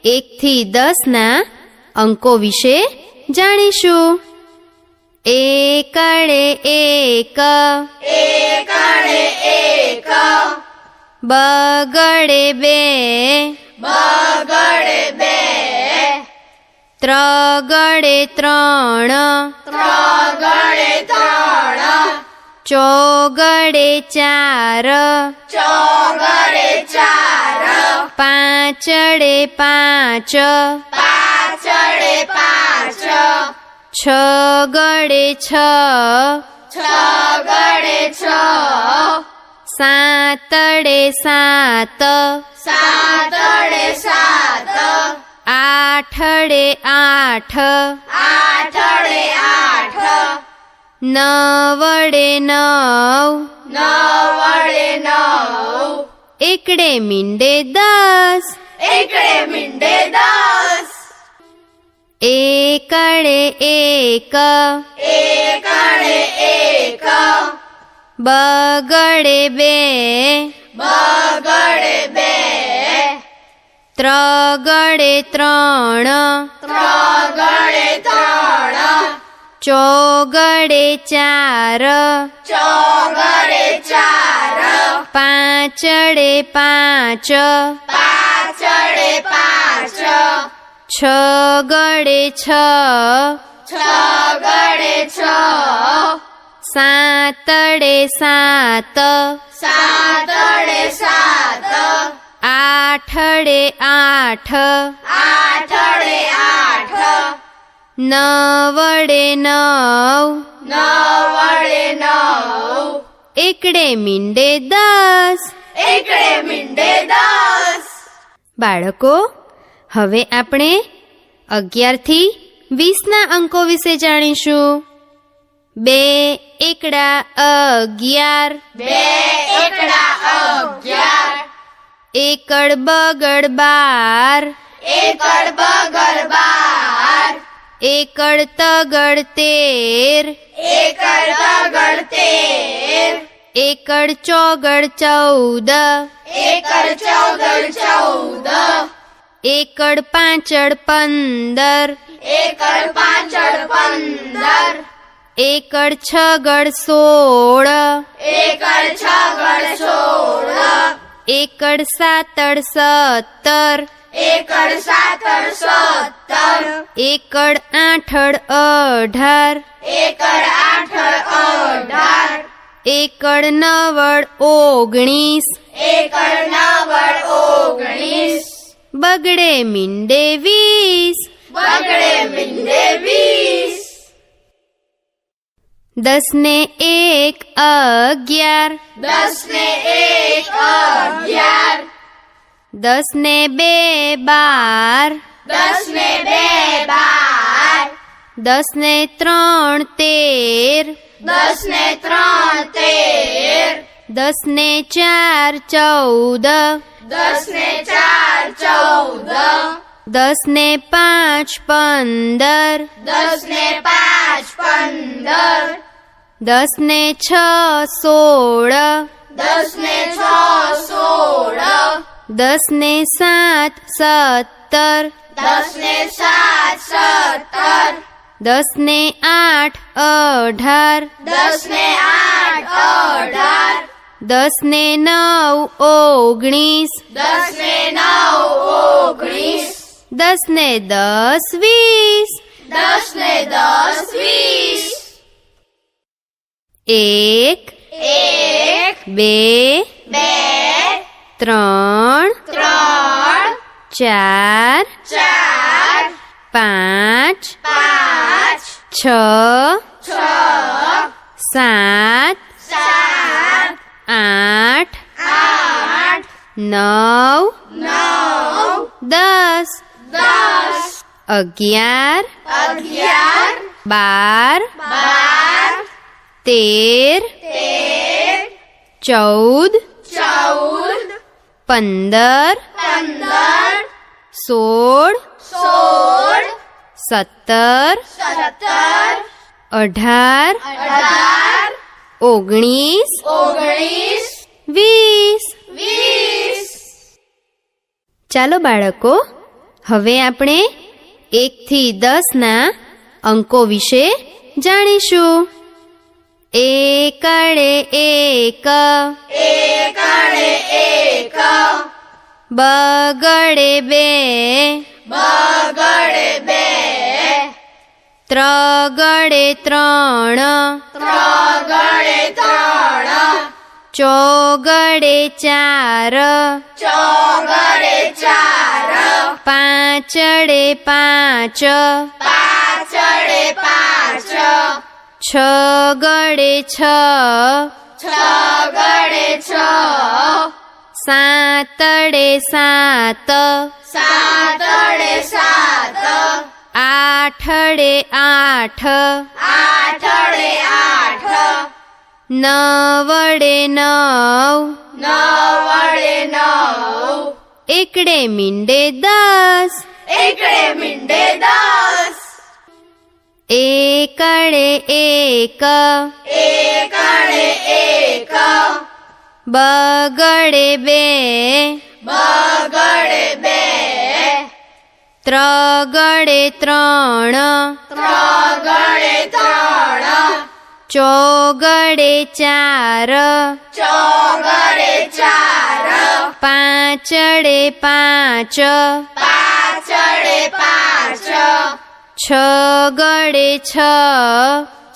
1 થી 10ના અંકો વિશે જાણીશું. એકડે એક, એકડે એક, બગડે બે, બગડે બે, ત્રગડે ત્રણ, ત્રગડે ત્રણ, ચોગડે ચાર, ચોગડે ચાર, પાંચડે પાંચ, પાંચડે પાંચ, છગડે છ, છગડે છ, સાતડે સાત, સાતડે સાત, આઠડે આઠ, આઠડે આઠ, નવડે નવ, નવડે નવ, એકડે મીંડે 10, એકડે મીંડે 10, એકડે એક, એકડે એક, બગડે બે, બગડે બે, ત્રગડે ત્રણ, ત્રગડે ત્રણ, ચોગડે ચાર, ચોગડે ચાર, પાંચડે પાંચ, પાંચડે પાંચ, છગડે છ, છગડે છ, સાતડે સાત, સાતડે સાત, આઠડે આઠ, આઠડે આઠ, નવડે નવ, નવડે નવ, એકડે મીંડે 10. એકડે મીંડે 10. બાળકો, હવે આપણે 11 થી 20ના અંકો વિશે જાણીશું. 2 એકડા 11, બે એકડા 11, એકડ બગડ 12, એકડ બગડ 12, એકડ તગડ 13, એકડ તગડ 13, એકડ ચોગડ 14, એકડ ચોગડ 14, એકડ પાંચડ 15, એકડ પાંચડ 15, એકડ છગડ 16, એકડ છગડ 16, એકડ સાતડ 17, એકડ સાતડ 17, એકડ આઠડ 18, એકડ આઠડ 18, એકડ નવડ 19, એકડ નવડ 19, બગડે મીંડે 20, બગડે મીંડે 20, 10 ને 1 11, 10 ને 1 11, 10 ને 2 12, 10 ને 2 12, 10 ને 3 13, 10 ને 3 13, 10 ને 4 14, 10 ને 4 14, 10 ને 5 15, 10 ને 5 15, 10 ને 6 16, 10 ને 6 16, 10 ને 7 17, 10 ને 7 17, 10 ને 8 18, 10 ને 8 18, 10 ને 9 19, 10 ને 9 19, 10 ને 10 20, 10 ને 10 20, 1 1 2 2 3 3 4 4 5 5 6 6 7 7 8 8 9 9 10, 10 11 11 12 12 13 13 14 14 15 15 16 16 17 17 18 18 19 19 20. 20. ચાલો બાળકો, હવે આપણે 1 થી 10ના અંકો વિશે જાણીશું. એકડે એક, એકડે એક, બગડે બે, બગડે બે, ત્રગડે ત્રણ, ત્રગડે ત્રણ, ચોગડે ચાર, ચોગડે ચાર, પાંચડે પાંચ, પાછડે પાંચ, છગડે છ, છગડે છ, સાતડે સાત, સાતડે સાત, આઠડે આઠ, આઠડે આઠ, નવડે નવ, નવડે નવ, એકડે મીંડે 10, એકડે મીંડે 10, એકડે એક, એકડે એક, બગડે બે, બગડે બે, ત્રગડે ત્રણ, ત્રગડે ત્રણ, ચોગડે ચાર, ચોગડે ચાર, પાંચડે પાંચ, પાછડે પાંચ, છગડે છ,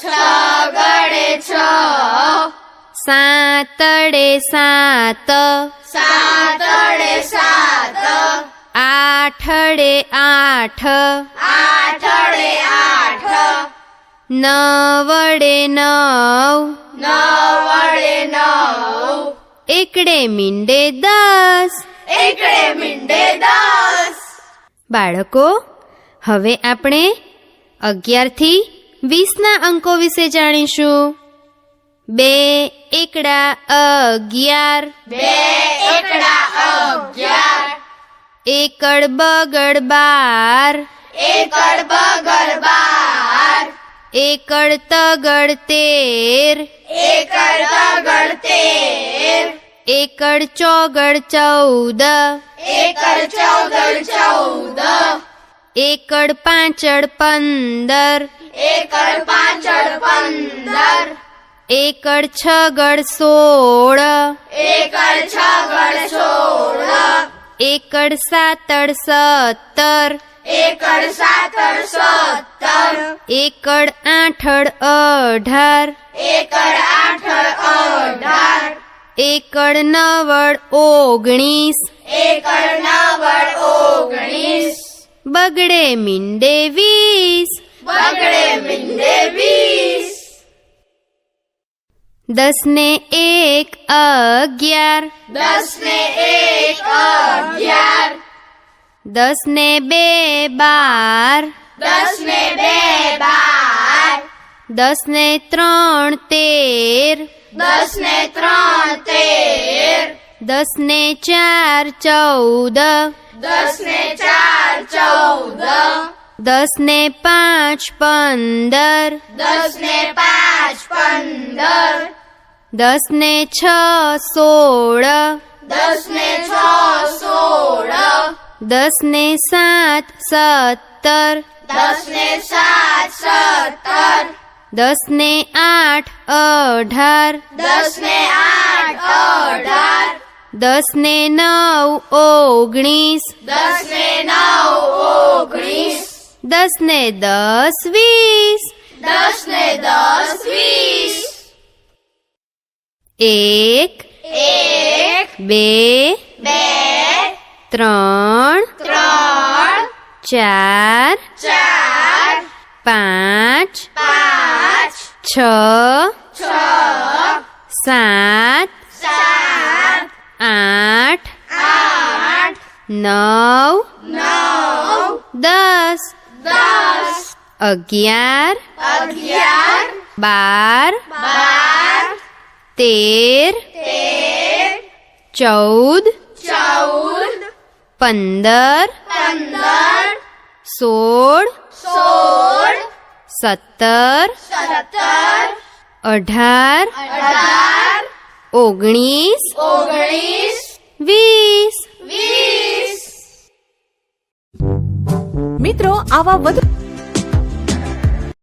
છગડે છ, સાતડે સાત, સાતડે સાત, આઠડે આઠ, આઠડે આઠ, નવડે નવ, નવડે નવ, એકડે મીંડે 10. એકડે મીંડે 10. બાળકો, હવે આપણે 11 થી 20ના અંકો વિશે જાણીશું. 2 એકડા 11, બે એકડા 11, એકડ બગડ 12, એકડ બગડ 12, એકડ તગડ 13, એકડ તગડ 13, એકડ ચોગડ 14, એકડ ચોગડ 14, એકડ પાંચડ 15, એકડ પાંચડ 15, એકડ છગડ 16, એકડ છગડ 16, એકડ સાતડ 17, એકડ સાતડ 17, એકડ આઠડ 18, એકડ આઠડ 18, એકડ નવડ 19, એકડ નવડ 19, બગડે મીંડે 20, બગડે મીંડે 20, 10 ને 1 11, 10 ને 1 11, 10 ને 2 12, 10 ને 2 12, 10 ને 3 13, 10 ને 3 13, 10 ને 4 14, 10 ને 4 14, 10 ને 5 15, 10 ને 5 15, 10 ને 6 16, 10 ને 6 16, 10 ને 7 17, 10 ને 7 17, 10 ને 8 18, 10 ને 8 18, 10 ને 9 19, 10 ને 9 19, 10 ને 10 20, 10 ને 10 20, 1 1 2 2 3 3 4 4 5 5 6 6 7 7 8 8 9 9 10, 10 11 11 12 12 13 13 14 14 15 15 16 16 17 17 18 18 19 19 20 20 મિત્રો આવા વધુ